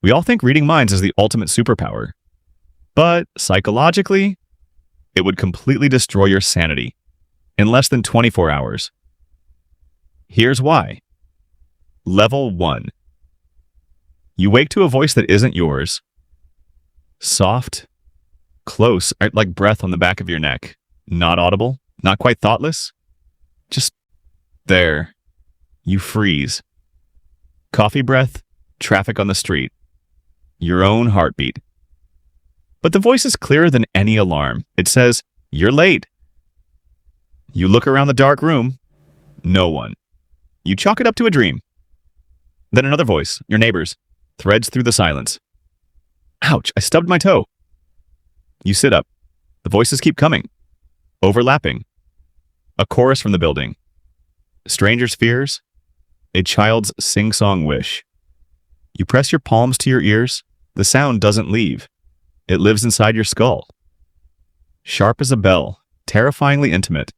We all think reading minds is the ultimate superpower, but psychologically, it would completely destroy your sanity in less than 24 hours. Here's why. Level 1. You wake to a voice that isn't yours. Soft, close, like breath on the back of your neck. Not audible, not quite thoughtless. Just there. You freeze. Coffee breath, traffic on the street. Your own heartbeat. But the voice is clearer than any alarm. It says, "You're late." You look around the dark room. No one. You chalk it up to a dream. Then another voice, your neighbor's, threads through the silence. "Ouch, I stubbed my toe." You sit up. The voices keep coming. Overlapping. A chorus from the building. Stranger's fears. A child's sing-song wish. You press your palms to your ears. The sound doesn't leave. It lives inside your skull. Sharp as a bell, terrifyingly intimate.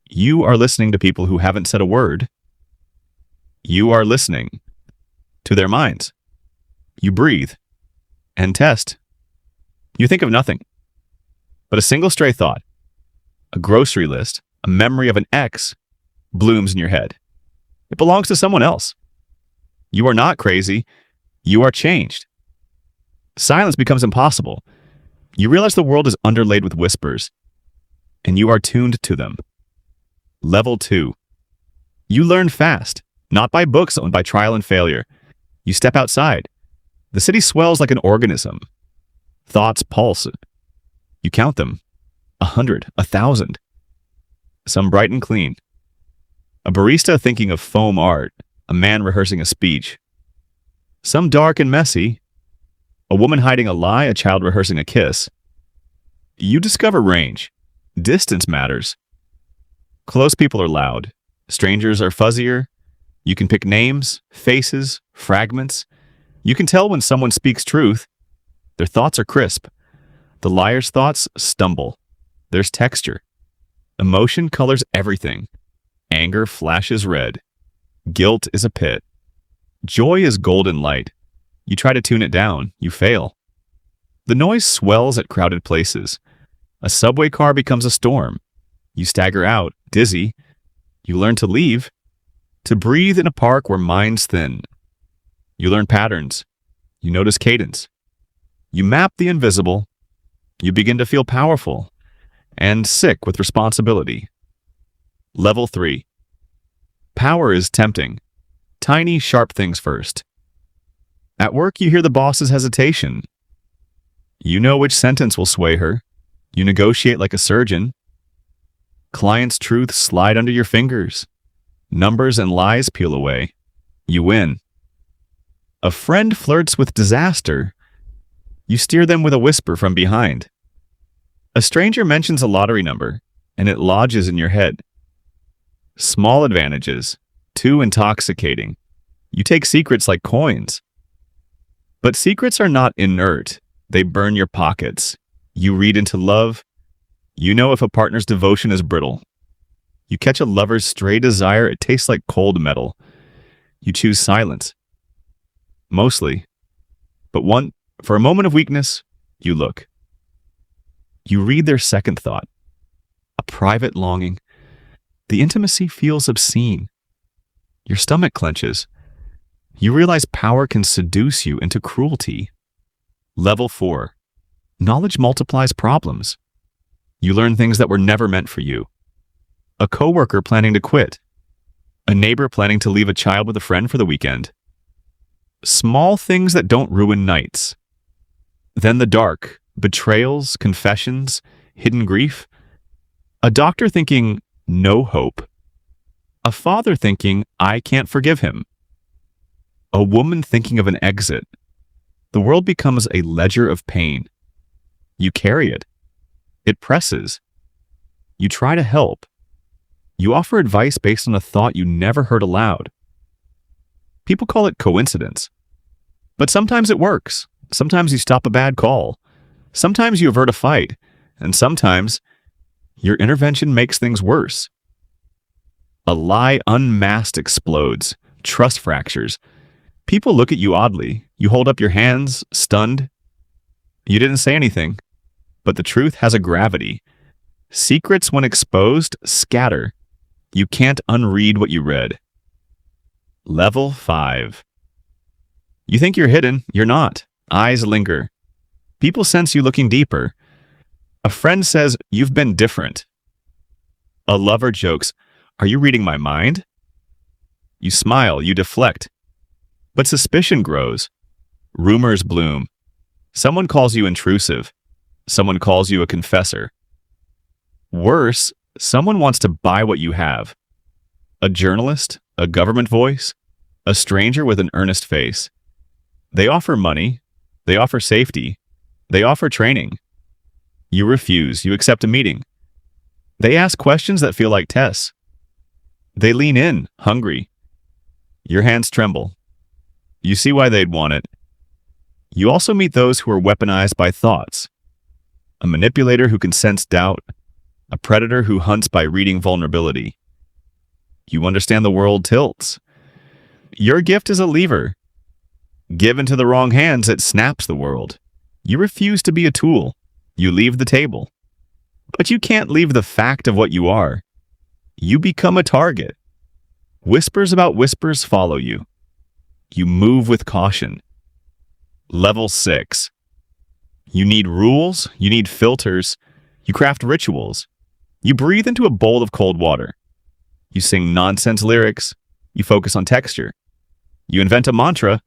You are listening to people who haven't said a word. You are listening to their minds. You breathe and test. You think of nothing but a single stray thought, a grocery list, a memory of an ex blooms in your head. It belongs to someone else. You are not crazy. You are changed. Silence becomes impossible. You realize the world is underlaid with whispers, and you are tuned to them. Level 2. You learn fast, not by books, but by trial and failure. You step outside. The city swells like an organism. Thoughts pulse. You count them. 100, 1,000. Some bright and clean. A barista thinking of foam art. A man rehearsing a speech. Some dark and messy. A woman hiding a lie, a child rehearsing a kiss. You discover range. Distance matters. Close people are loud. Strangers are fuzzier. You can pick names, faces, fragments. You can tell when someone speaks truth. Their thoughts are crisp. The liar's thoughts stumble. There's texture. Emotion colors everything. Anger flashes red. Guilt is a pit. Joy is golden light. You try to tune it down. You fail. The noise swells at crowded places. A subway car becomes a storm. You stagger out, dizzy. You learn to leave. To breathe in a park where minds thin. You learn patterns. You notice cadence. You map the invisible. You begin to feel powerful and sick with responsibility. Level 3. Power is tempting. Tiny, sharp things first. At work, you hear the boss's hesitation. You know which sentence will sway her. You negotiate like a surgeon. Clients' truths slide under your fingers. Numbers and lies peel away. You win. A friend flirts with disaster. You steer them with a whisper from behind. A stranger mentions a lottery number, and it lodges in your head. Small advantages, too intoxicating. You take secrets like coins. But secrets are not inert. They burn your pockets. You read into love. You know if a partner's devotion is brittle. You catch a lover's stray desire. It tastes like cold metal. You choose silence. Mostly. But for a moment of weakness, you look. You read their second thought. A private longing. The intimacy feels obscene. Your stomach clenches. You realize power can seduce you into cruelty. Level 4. Knowledge multiplies problems. You learn things that were never meant for you. A coworker planning to quit. A neighbor planning to leave a child with a friend for the weekend. Small things that don't ruin nights. Then the dark, betrayals, confessions, hidden grief. A doctor thinking, no hope. A father thinking, I can't forgive him. A woman thinking of an exit. The world becomes a ledger of pain. You carry it. It presses. You try to help. You offer advice based on a thought you never heard aloud. People call it coincidence. But sometimes it works. Sometimes you stop a bad call. Sometimes you avert a fight. And sometimes your intervention makes things worse. A lie unmasked explodes. Trust fractures. People look at you oddly. You hold up your hands, stunned. You didn't say anything, but the truth has a gravity. Secrets, when exposed, scatter. You can't unread what you read. Level 5. You think you're hidden, you're not. Eyes linger. People sense you looking deeper. A friend says, you've been different. A lover jokes, are you reading my mind? You smile, you deflect. But suspicion grows. Rumors bloom. Someone calls you intrusive. Someone calls you a confessor. Worse, someone wants to buy what you have. A journalist, a government voice, a stranger with an earnest face. They offer money. They offer safety. They offer training. You refuse. You accept a meeting. They ask questions that feel like tests. They lean in, hungry. Your hands tremble. You see why they'd want it. You also meet those who are weaponized by thoughts. A manipulator who can sense doubt. A predator who hunts by reading vulnerability. You understand the world tilts. Your gift is a lever. Given to the wrong hands, it snaps the world. You refuse to be a tool. You leave the table. But you can't leave the fact of what you are. You become a target. Whispers about whispers follow you. You move with caution. Level 6. You need rules. You need filters. You craft rituals. You breathe into a bowl of cold water. You sing nonsense lyrics. You focus on texture. You invent a mantra.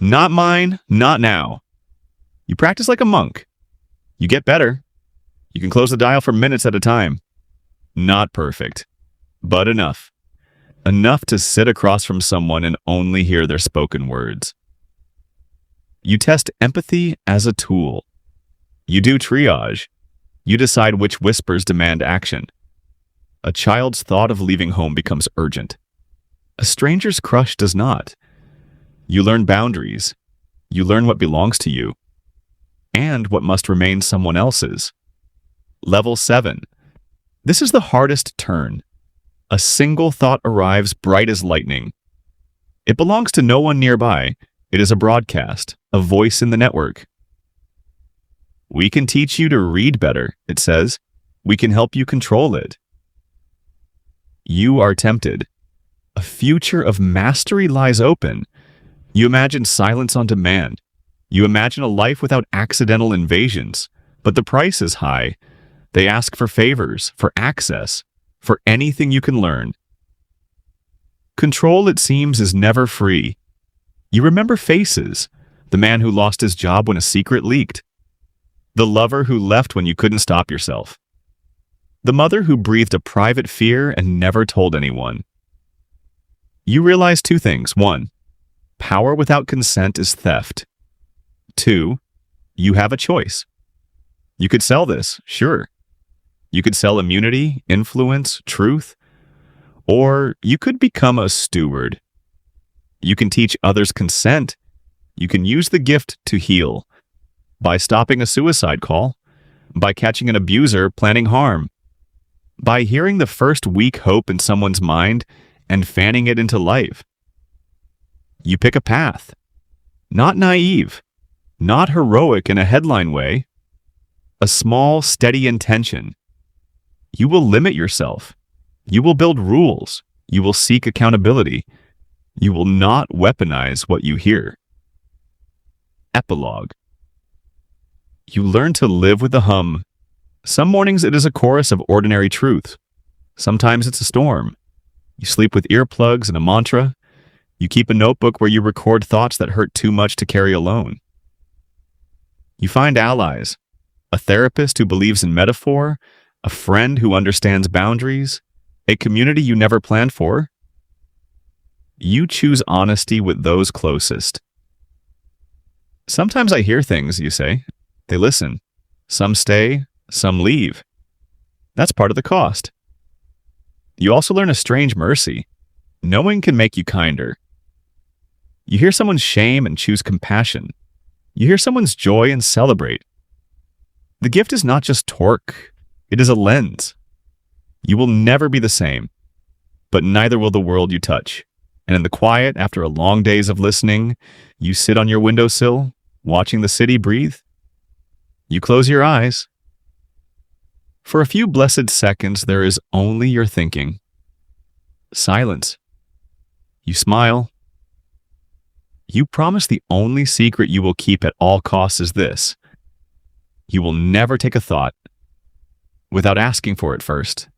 Not mine, not now. You practice like a monk. You get better. You can close the dial for minutes at a time. Not perfect, but enough. Enough to sit across from someone and only hear their spoken words. You test empathy as a tool. You do triage. You decide which whispers demand action. A child's thought of leaving home becomes urgent. A stranger's crush does not. You learn boundaries. You learn what belongs to you and what must remain someone else's. Level 7. This is the hardest turn. A single thought arrives bright as lightning. It belongs to no one nearby. It is a broadcast, a voice in the network. We can teach you to read better, it says. We can help you control it. You are tempted. A future of mastery lies open. You imagine silence on demand. You imagine a life without accidental invasions. But the price is high. They ask for favors, for access, for anything you can learn. Control, it seems, is never free. You remember faces. The man who lost his job when a secret leaked. The lover who left when you couldn't stop yourself. The mother who breathed a private fear and never told anyone. You realize two things. 1, power without consent is theft. 2, you have a choice. You could sell this, sure. You could sell immunity, influence, truth. Or you could become a steward. You can teach others consent. You can use the gift to heal. By stopping a suicide call. By catching an abuser planning harm. By hearing the first weak hope in someone's mind and fanning it into life. You pick a path. Not naive. Not heroic in a headline way. A small, steady intention. You will limit yourself. You will build rules. You will seek accountability. You will not weaponize what you hear. Epilogue. You learn to live with the hum. Some mornings it is a chorus of ordinary truth. Sometimes it's a storm. You sleep with earplugs and a mantra. You keep a notebook where you record thoughts that hurt too much to carry alone. You find allies. A therapist who believes in metaphor. A friend who understands boundaries. A community you never planned for. You choose honesty with those closest. Sometimes I hear things, you say. They listen. Some stay, some leave. That's part of the cost. You also learn a strange mercy. Knowing can make you kinder. You hear someone's shame and choose compassion. You hear someone's joy and celebrate. The gift is not just torque. It is a lens. You will never be the same, but neither will the world you touch. And in the quiet, after a long days of listening, you sit on your windowsill, watching the city breathe. You close your eyes. For a few blessed seconds, there is only your thinking. Silence. You smile. You promise the only secret you will keep at all costs is this: you will never take a thought without asking for it first.